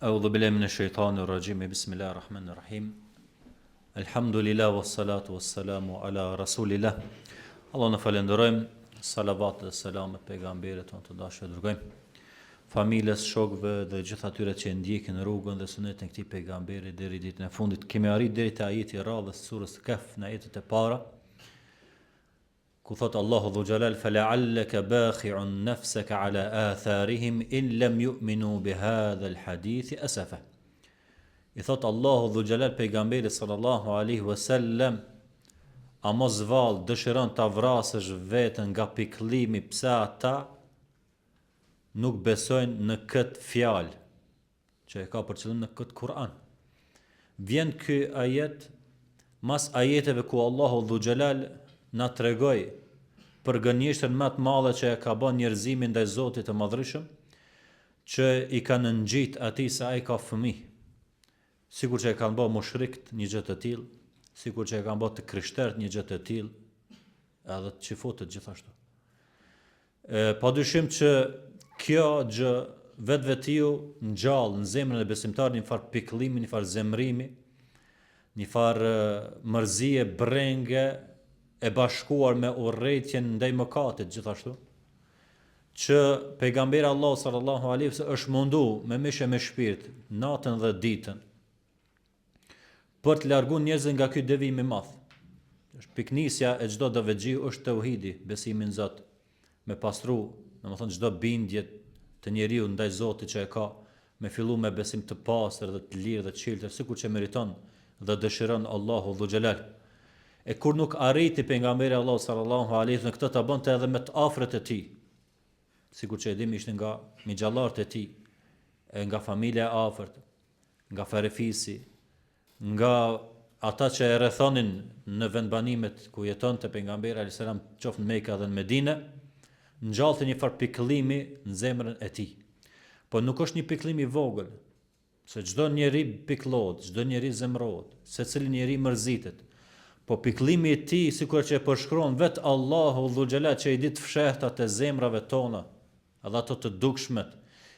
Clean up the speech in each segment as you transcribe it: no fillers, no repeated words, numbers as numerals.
أعوذ بالله من الشيطان الرجيم بسم الله الرحمن الرحيم الحمد لله والصلاة والسلام على رسول الله Allah në falenderojmë, salavat dhe selamet pejgamberit tonë të dashur e dërgojmë familjes, shokëve dhe gjithë atyre që ndjekin rrugën dhe sunetin e këtij pejgamberi deri ditën e fundit. Kemi arritur deri te ajeti i radhës surës Kaf në ajetet e para, ku thot Allahu dhu xhalal fala'allaka bakhi'un nafsaka ala atharihim in lam yu'minu bihadha alhadith asafa. I thot Allahu dhu xhalal pejgamberit sallallahu alaihi wasallam, a mos vallë dëshiron ta vrasësh veten nga pikëllimi pse ata nuk besojnë në këtë fjalë që e ka për qëllim në këtë Kur'an. Vjen ky ajet mas ajeteve ku Allahu dhu xhalal na tregoi për gënjeshtën më të madhe që e ka bën njerëzimi ndaj Zotit të Madhërisëm, që i kanë ngjit atij se ai ka fëmijë, sikur që e kanë bërë mushrikët një gjë të tillë, sikur që e kanë bërë të krishterët një gjë të tillë, edhe të çifutët gjithashtu. Padyshim që kjo gjë vetvetiu ngjall në zemrën e besimtarit një farë pikëllimi, një farë zemrimi, një farë mërzie brenge e bashkuar me urrëtitjen ndaj mëkatit gjithashtu, që pejgamberi Allah sallallahu alaihi wasallam është mundu me mishë me shpirt natën dhe ditën për të larguar njerëzit nga ky devijim i madh. Është piknisja e çdo devëxhiu është tauhidi, besimi në Zot, me pastru, domethënë çdo bindje të njeriu ndaj Zotit që e ka, me fillu me besim të pastër dhe të lirë dhe të çelëtër, sikur që meriton dhe dëshiron Allahu dhu xhalal. E kur nuk arriti pejgamberi Allah sallallahu alaihi wasallam këtë ta bënte edhe me të afërt e tij, sikur që e dim ishte nga mixhallarët e tij, nga familja e afërt, nga farefisi, nga ata që e rrethonin në vendbanimet ku jetonte pejgamberi alayhis salam, qoftë në Mekë dhe në Medinë, ngjallte një farë pikëllimi në zemrën e tij. Po nuk është një pikëllim i vogël, se çdo njeri pikëllohet, çdo njeri zemrohet, secili njeri mërzitet. Po pikëllimi i tij, sikur që e përshkruan vetë Allahu dhu xhalal që i di të fshehtat e zemrave tona, edhe ato të dukshmet,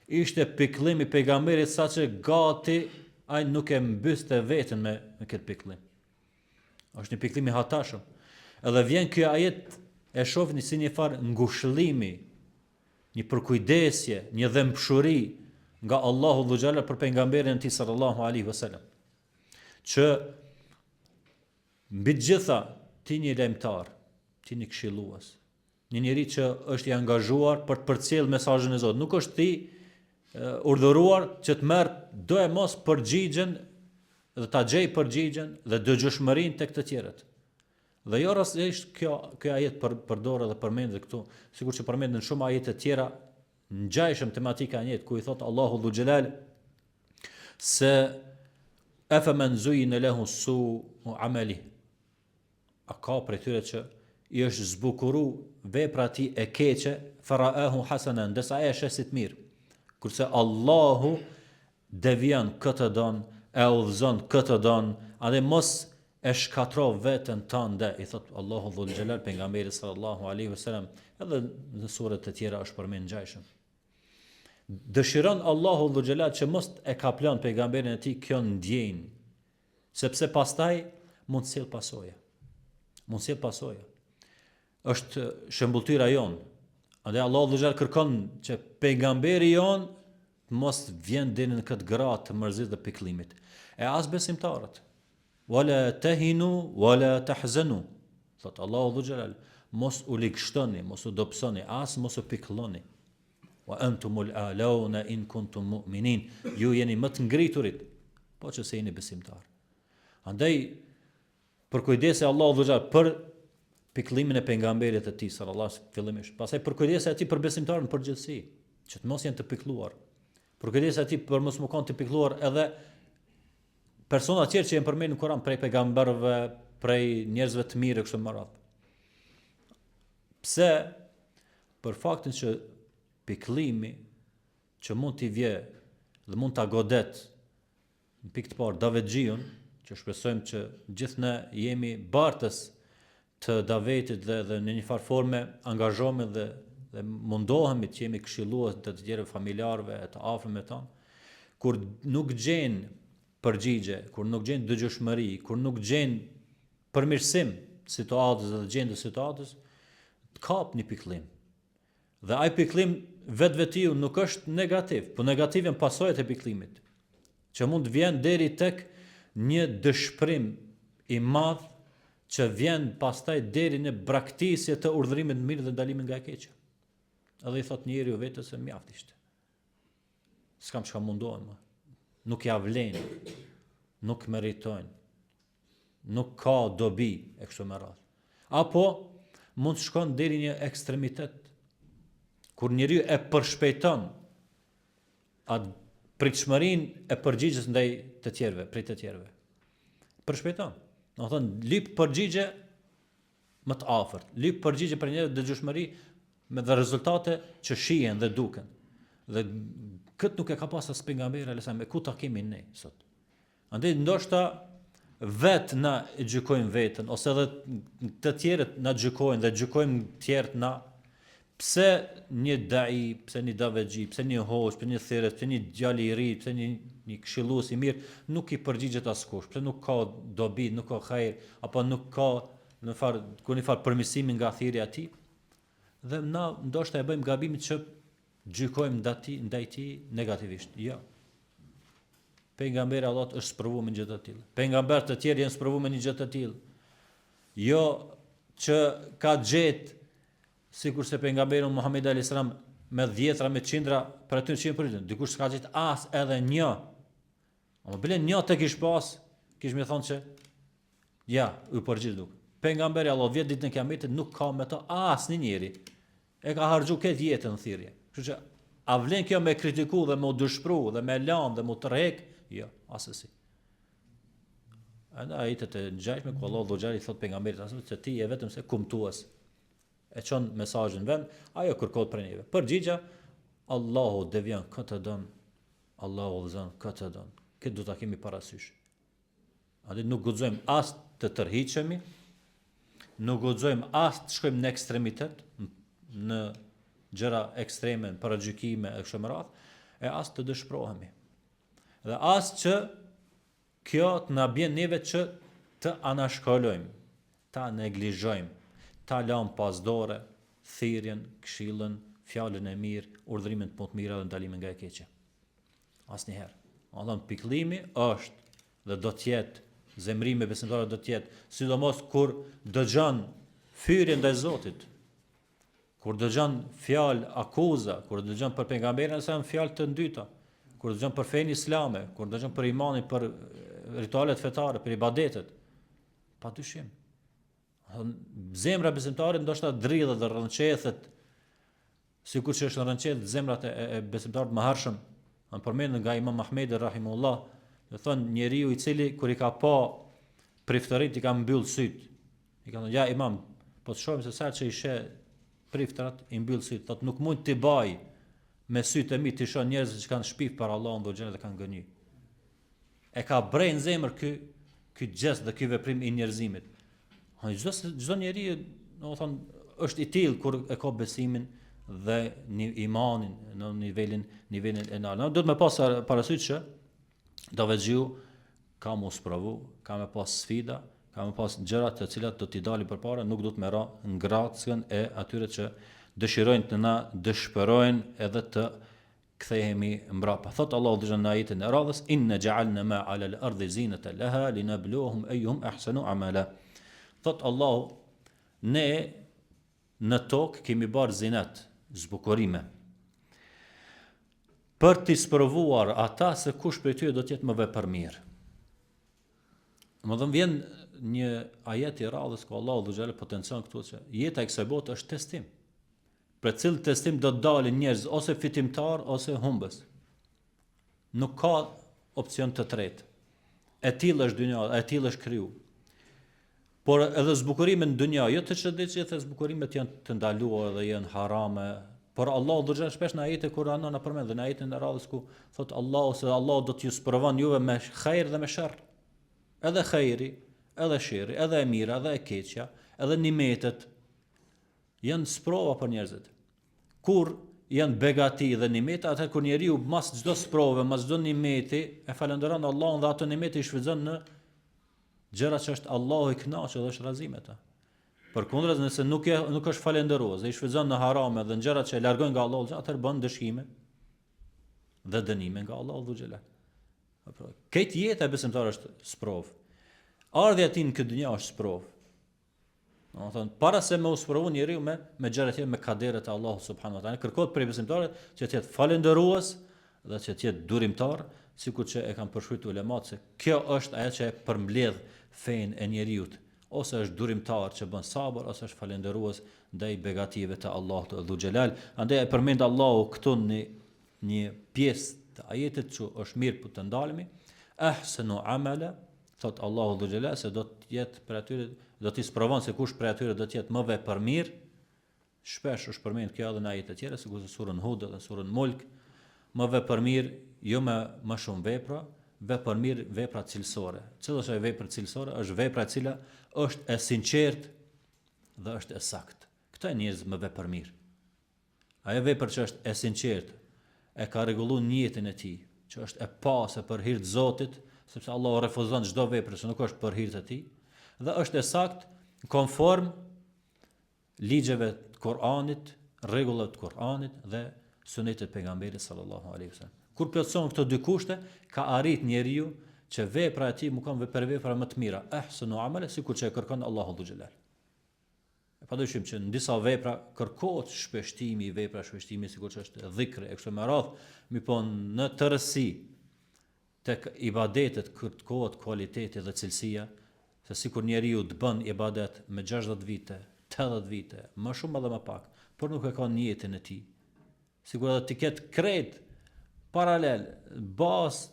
ishte pikëllimi i pejgamberit saqë gati ai nuk e mbyste veten me këtë pikëllim. Është një pikëllim i hatashëm. Edhe vjen ky ajet e shohni si një farë ngushëllimi, një përkujdesje, një dhëmshuri nga Allahu dhu xhalal për pejgamberin e tij sallallahu alaihi wasallam, që mbi të gjitha ti një lajmtar, ti një këshillues, një njeri që është i angazhuar për të përcjellë mesazhin e Zotit. Nuk është ti urdhëruar që të merr do e mos përgjigjen dhe ta gjej përgjigjen dhe dëgjueshmërinë tek të tjerët. Dhe jo rastësisht ky ajet përdor edhe përmendet këtu, sikur që përmenden shumë ajete të tjera ngjajshëm tematika e njëjtë, ku i thot Allahu dhu xhalal se afaman zuyina lahu su'u amali. A ka për tyre që i është zbukuru vepra ti e keqe, faraahu hasanan, ndërsa ai e sheh si të mirë. Kurse Allahu devion këtë don, e udhëzon këtë don, andaj mos e shkatro veten tënde, i thot Allahu dhul xhelal pejgamberit sallallahu alaihi wasallam, edhe në sure të tjera është përmend ngjajshëm. Dëshiron Allahu dhul xhelal që mos e kaplon pejgamberin e tij kjo ndjenjë, sepse pastaj mund të sjell pasojë. Mund sjell pasojë. Është shembulltyra jon. Andaj Allahu dhu xhalal kërkon që pejgamberi jon mos vjen deri në këtë gradë të mërzit dhe pikëllimit. E as besimtarët. Wala tahinu wala tahzanu. Thot Allahu dhu xhalal, mos u ligështoni, mos u dobësoni, as mos u pikëlloni. Wa antumul a'launa in kuntum mu'minin. Ju jeni më të ngriturit, po që se jeni besimtar. Andaj përkujdesi Allahu dhu xhalal për pikëllimin e pejgamberit të tij sallallahu alaihi wasallam fillimisht. Pastaj përkujdesi atij për besimtarën në përgjithësi, që të mos jenë të pikëlluar. Përkujdesi atij për mos më kanë të pikëlluar edhe persona të tjerë që janë përmendur në Kur'an, prej pejgamberëve, prej njerëzve të mirë kështu më radh. Pse? Për faktin që pikëllimi që mund t'i vje dhe mund t'a godet në pikë të parë davetxhiun, që shpresojmë që gjithë ne jemi bartës të davetit dhe në një farë forme angazhohemi dhe mundohemi të jemi këshillues të tjerë familjarëve, të afërmit tonë. kur nuk gjen përgjigje, kur nuk gjen dëgjueshmëri, kur nuk gjen përmirësim situatës dhe gjendjes situatës, të kap një pikëllim. Dhe ai pikëllim vetvetiu nuk është negativ, por negativ janë pasojat e pikëllimit, që mund të vjen deri tek një dëshpërim i madh që vjen pastaj deri në braktisje të urdhërimit të mirë dhe ndalimin nga e keqja. Edhe i thot njeriu vetes se mjaft ishte. S'kam çka mundohen më. Nuk ja vlen, nuk meritojnë, nuk ka dobi e kështu me radhë. Apo mund të shkon deri një ekstremitet, kur njeriu e përshpejton atë pritshmërinë e përgjigjes ndaj të tjerëve, prej të tjerëve. Përshpejton. Do të thonë lip përgjigje më të afërt, lip përgjigje për një dëgjueshmëri me dhe rezultate që shihen dhe duken. Dhe këtë nuk e ka pas as pejgamberi alayhis me ku ta kemi ne sot. Andaj ndoshta vetë na gjykojmë veten ose edhe të tjerët na gjykojnë dhe gjykojmë të tjerët na. Pse një dai, pse një davexhi, pse një hoxh, pse një thirrës, pse një djalë i ri, pse një këshillues i mirë nuk i përgjigjet askush, pse nuk ka dobi, nuk ka hajër, apo nuk ka në far përmirësimi nga thirrja e tij. Dhe na ndoshta e bëjmë gabimin që gjykojmë ndaj tij negativisht. Jo. Pejgamberi Allahut është sprovuar me gjë të tilla. Pejgamberët të tjerë janë sprovuar me një gjë të tillë. Jo që ka gjetë sikur se pejgamberi Muhamedi alayhis salam me dhjetra me qindra për aty që për dikush s'ka gjetë as edhe një. Ama bile një të kish pas, kish më thonë që ja, u përgjigj duk. Pejgamberi Allah 10 ditë në kiametit nuk ka me to asnjë njeri. E ka harxhu këtë jetën në thirrje. Kështu që a vlen kjo me kritiku dhe me u dëshpëru dhe me lan dhe me u tërheq? Jo, asesi. Ana ajetet e ngjashme ku Allah Xhali thot pejgamberit se ti je vetëm se kumtues. E çon mesazhin vend, ajo kërkohet për neve. Përgjigja, Allahu devjan këtë don, Allahu zon këtë don. Këtë do ta kemi parasysh. Andaj nuk guxojmë as të tërhiqemi, nuk guxojmë as të shkojmë në ekstremitet, në gjëra ekstreme, paragjykime e kështu me radhë, e as të dëshpërohemi. Dhe as që kjo të na bjen neve që të anashkalojmë, ta neglizhojmë, ta lëm pas dore thirrjen, këshillën, fjalën e mirë, urdhrimin të mira dhe ndalimin nga e keqja. Asnjëherë. Domethënë pikëllimi është dhe do të jetë zemrimi besimtarëve do të jetë, sidomos kur dëgjon fyrje ndaj Zotit, kur dëgjon fjalë akuza, kur dëgjon për pejgamberin sa fjalë të dyta, kur dëgjon për fenë islame, kur dëgjon për imanin, për ritualet fetare, për ibadetet, padyshim. Zemra besimtarit ndoshta dridhet dhe rrënqethet, sikur që është rrënqethet zemrat e besimtarit mëhershëm. Në përmendën nga Imam Ahmedi rahimullah, do thonë njeriu i cili kur i ka pa priftorit i ka mbyll syt. I ka thënë ja Imam, po të shohim se sa që i sheh priftorat i mbyll syt, thotë nuk mund t'i baj me sytë e mi të shoh njerëz që kanë shpif për Allahun dhe xhenet dhe kanë gënjy. E ka brej në zemër ky gest dhe ky veprim i njerëzimit. Çdo njeri, domethënë, është i tillë kur e ka besimin dhe imanin në nivelin e lartë. Do të më pas parasysh që davexhiu ka mos provu, ka më pas sfida, ka më pas gjëra të cilat do t'i dalin përpara, nuk do të më ra ngracën e atyre që dëshirojnë të na dëshpërojnë edhe të kthehemi mbrapa. Thot Allahu dhe në ajetin e radhës inna ja'alna ma 'ala al-ardi zinatan laha linabluhum ayyuhum ahsanu amala. Thot Allahu, ne në tokë kemi bërë zinet, zbukurime, për t'i sprovuar ata se kush prej tyre do të jetë më vepërmir. Domethënë vjen një ajet i radhës ku Allahu dhe xhallahu potencion këtu që jeta e kësaj bote është testim. Për cilë testim do të dalin njerëz ose fitimtar ose humbës. Nuk ka opcion të tretë. E tillë është dynja, e tillë është kriju. Por edhe zbukurimet në dynja, jo të çdo që zbukurimet janë të ndaluara dhe janë harame, por Allahu do të shpesh në ajete Kur'anore na përmend dhe në ajetin e radhës ku thot Allahu se Allahu do t'ju sprovon juve me hajër dhe me sherr. Edhe hajri, edhe sherri, edhe e mira, edhe e keqja, edhe nimetet janë sprova për njerëzit. Kur janë begati dhe nimete, atë kur njeriu mas çdo sprove, mas çdo nimeti e falenderon Allahun dhe ato nimete i shfrytëzon në gjëra që është Allahu i kënaqur dhe është razim me ta. Përkundër, nëse nuk është falendërues dhe i shfrytëzon në harame dhe në gjëra që e largojnë nga Allahu, atëherë bën dëshkime dhe dënime nga Allahu dhu xhelal. Këtë jetë e besimtar është sprov. Ardhja e tij në këtë dynjë është sprov. Domethënë, para se me u sprovu njeriu me gjërat e me kaderet e Allahut subhanahu wa taala, kërkohet prej besimtarit që të jetë falendërues dhe që të jetë durimtar, sikur që e kanë përshkruar ulemat se kjo është ajo që e përmbledh fenë e njeriu. Ose është durimtar që bën sabër, ose është falendërues ndaj begative të Allahut dhu xhelal. Andaj e përmend Allahu këtu në një pjesë të ajetit që është mirë për të ndalemi, ahsanu amala, thot Allahu dhu xhelal se do të jetë për atyre, do t'i sprovon se kush për atyre do të jetë më vepërmir. Shpesh është përmend kjo edhe në ajete tjera, sikur në surën Hud dhe surën Mulk, më vepërmir jo me më shumë vepra, vepërmir vepra cilësore. Cila është vepra cilësore? Është vepra e cila është e sinqertë dhe është e saktë. Këto janë njerëz më vepërmir. Ajo vepër që është e sinqertë, e ka rregulluar jetën e tij, që është e pasë për hir të Zotit, sepse Allahu refuzon çdo vepër që nuk është për hir të tij, dhe është e saktë konform ligjeve të Kuranit, rregullave të Kuranit dhe sunetit të pejgamberit sallallahu alaihi wasallam. Kur plotëson këto dy kushte, ka arrit njeriu që vepra e tij më kanë vepra më të mira, ahsanu amala, sikur që e kërkon Allahu dhu xhelal. Padyshim që në disa vepra kërkohet shpeshtimi, sikur që është dhikri e kështu me radhë, mirëpo në tërësi tek ibadetet kërkohet kualiteti dhe cilësia, se sikur njeriu të bën ibadet me 60 vite, 80 vite, më shumë edhe më pak, por nuk e ka në jetën e tij. Sigur edhe të ketë krejt paralel, bas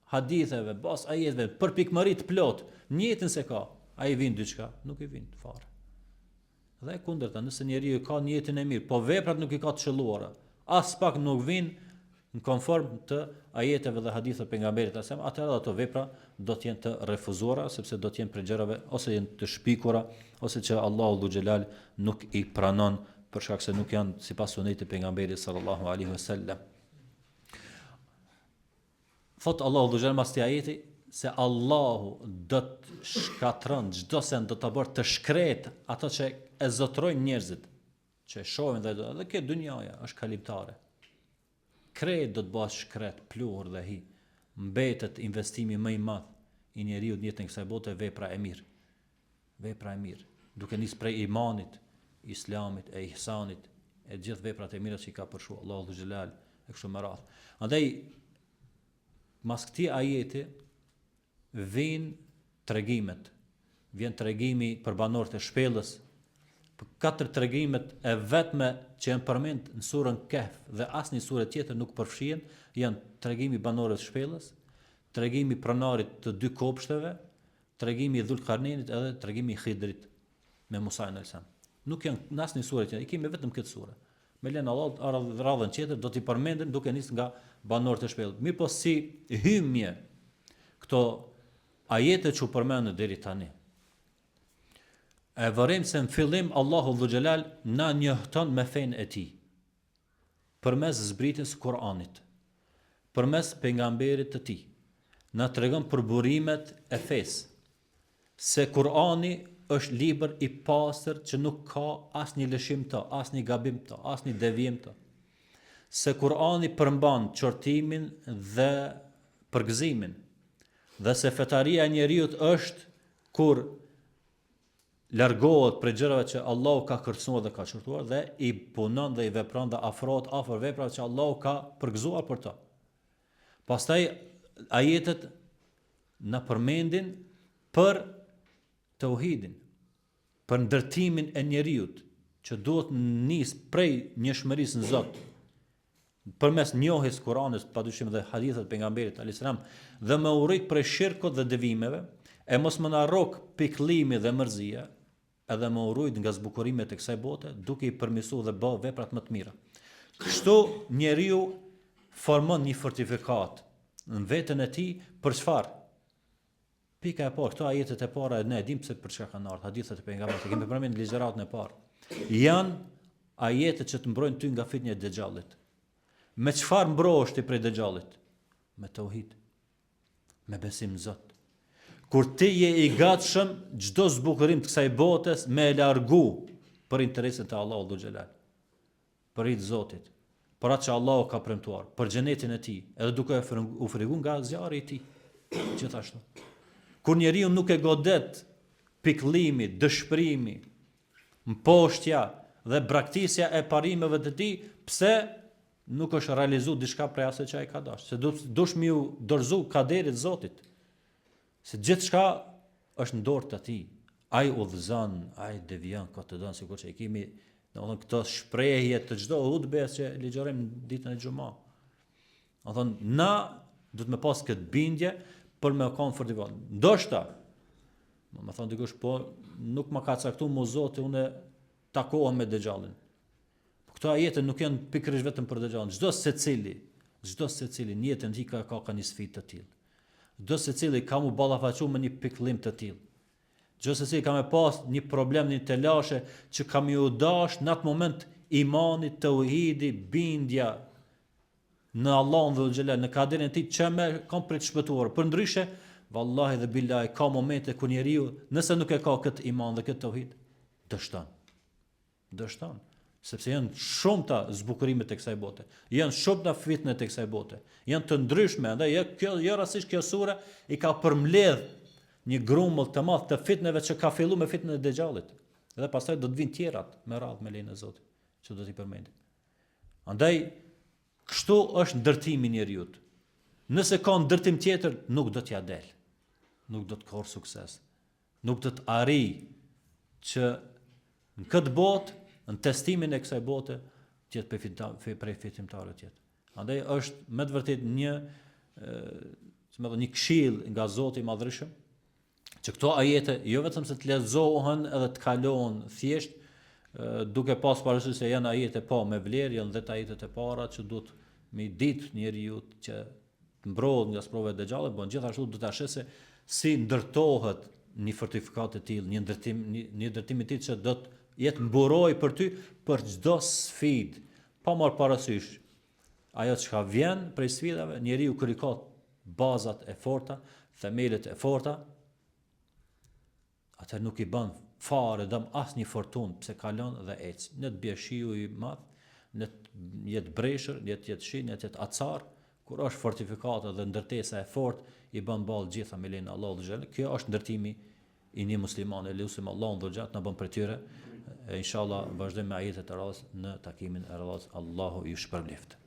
haditheve, bas ajeteve, për pikmëri të plot, në jetën se ka, ai vin diçka, nuk i vin fare. Dhe e kundërta, nëse njeriu ka në jetën e mirë, po veprat nuk i ka të shëlluara, as pak nuk vin në konform të ajeteve dhe haditheve të pejgamberit asem, atëherë ato vepra do të jenë të refuzuara, sepse do të jenë për gjërave ose janë të shpikura, ose që Allahu dhu xhelal nuk i pranon për shkak se nuk janë sipas sunetit të pejgamberit sallallahu alaihi wasallam. Thot Allahu dhu xhelal mas të ajeti se Allahu do të shkatron çdo sen, do ta bërë të shkret ato që e zotrojnë njerëzit, që shohin dhe kjo dynjaja është kalimtare. Krejt do të bëhet shkret, pluhur dhe hi. Mbetet investimi më i madh i njeriu në jetën e kësaj bote vepra e mirë. Vepra e mirë, duke nis prej imanit, islamit, e ihsanit, e gjithë veprat e mira që i ka përshuar Allahu dhu xhelal e kështu me radhë. Andaj mas këtij ajeti vjen tregimi për banorët e shpellës, për 4 tregimet e vetme që janë përmend në surën Kehf dhe asnjë sure tjetër nuk përfshihen, janë tregimi banorëve të shpellës, tregimi pronarit të 2 kopshteve, tregimi i Dhulkarnenit edhe tregimi i Khidrit me Musa alayhis salam. Nuk janë në asnjë sure tjetër, i kemi vetëm këtë sure. Me lenë Allah, radhën tjetër do t'i përmenden duke nis nga banorët e shpellës. Mirë po si hymje këto ajete që u përmendën deri tani. E vërejmë se në fillim Allahu dhu xhelal na njofton me fenë e tij përmes zbritjes së Kuranit, përmes pejgamberit të tij. Na tregon për burimet e fesë, se Kurani është libër i pastër që nuk ka asnjë lëshim të, asnjë gabim të, asnjë devijim të. Se Kurani përmban qortimin dhe përgëzimin, dhe se fetaria e njeriu është kur largohet prej gjërave që Allahu ka kërcënuar dhe ka çortuar dhe i punon dhe i vepron dhe afrohet afër veprave që Allahu ka përgëzuar për to. Pastaj ajetet na përmendin për tauhidin, për ndërtimin e njeriut që duhet nis prej njëshmërisë në Zot, përmes njohjes Kuranit, padyshim dhe hadithet e pejgamberit alayhis salam, dhe më urrit prej shirkut dhe devimeve, e mos më na rrok pikëllimi dhe mërzia, edhe më urrit nga zbukurimet e kësaj bote, duke i përmirësuar dhe bë veprat më të mira. Kështu njeriu formon një fortifikat në veten e tij për çfarë? Pika e parë, këto ajetet e para ne e dim pse për çka kanë ardhur, hadithet e pejgamberit, kemi përmendur në ligjëratën e parë. Janë ajete që të mbrojnë ty nga fitnja e Dejxhallit. Me çfarë mbrohesh ti prej Dejxhallit? Me tauhid, me besim në Zot. Kur ti je i gatshëm çdo zbukurim të kësaj botës me e largu për interesin të Allahut dhul xhelal, për hir të Zotit, për atë që Allahu ka premtuar, për xhenetin e tij, edhe duke u fregu nga zjarri i tij. Gjithashtu. Kur njeriu nuk e godet pikëllimi, dëshpërimi, mposhtja dhe braktisja e parimeve të tij, pse nuk është realizu diçka prej asaj që ai ka dashur. Se dush mi u dorëzu kaderit Zotit. Se gjithçka është në dorë të tij. Ai udhëzon, ai devion këtë don, sikur që i kemi, domethënë këto shprehje të çdo hutbes që ligjërojmë ditën e xumë. Domethënë na do të më pas këtë bindje për me kanë fortivat. Ndoshta, më thon dikush, po nuk më ka caktuar mu Zoti, unë takohem me Dejxhallin. Këto ajete nuk janë pikërisht vetëm për Dejxhallin. Çdo secili në jetën e tij ka një sfidë të tillë. Çdo secili ka mu ballafaqur me një pikëllim të tillë. Çdo secili ka me pas një problem, një telashe që ka më u dash në atë moment imani, tauhidi, bindja në Allahun dhul xhelal, në kaderin e tij që më kanë për të shpëtuar. Përndryshe, vallahi dhe billahi, ka momente ku njeriu, nëse nuk e ka këtë iman dhe këtë tauhid, dështon. Sepse janë shumëta zbukurimet e kësaj bote, janë shumëta fitnet e kësaj bote, janë të ndryshme, dhe jo rastisht kjo sure i ka përmbledh një grumull të madh të fitneve që ka filluar me fitnën e Dejxhallit. Dhe pastaj do të vinë tjerat me radhë me lejen e Zotit, që do t'i përmendim. Andaj kështu është ndërtimi i njeriu. Nëse ka ndërtim tjetër, nuk do t'ja del. Nuk do të korë sukses. Nuk do të arrijë që në këtë botë, në testimin e kësaj bote, tjetë prej fitimtarëve tjetë. Andaj është me të vërtet një këshill nga Zoti i Madhërisht, që këto ajete jo vetëm se të lexohen edhe të kalohen thjesht, duke pas parasysh se janë ajete po me vlerë, janë 10 ajetet e para që duhet me ditë njeriu që të mbrohet nga sprova e Dejxhallit, por gjithashtu do ta shesë si ndërtohet një fortifikat të tillë, një ndërtim i tillë që do të jetë mburoj për ty për çdo sfidë, pa marrë parasysh ajo që vjen prej sfidave, njeriu kur i ka bazat e forta, themelet e forta, atë nuk i bën fare dëm asnjë fortunë, pse kalon dhe ec. Ne të bie shiu i madh, ne të jetë breshër, ne të jetë shi, ne të jetë acar, kur është fortifikata dhe ndërtesa e fortë, i bën ballë gjitha me lenin Allahu xhel. Kjo është ndërtimi i një muslimani, lutem Allahun dhul xhat na bën për tyre. Inshallah vazhdojmë me ajetet e radhës në takimin e radhës. Allahu ju shpërbleft.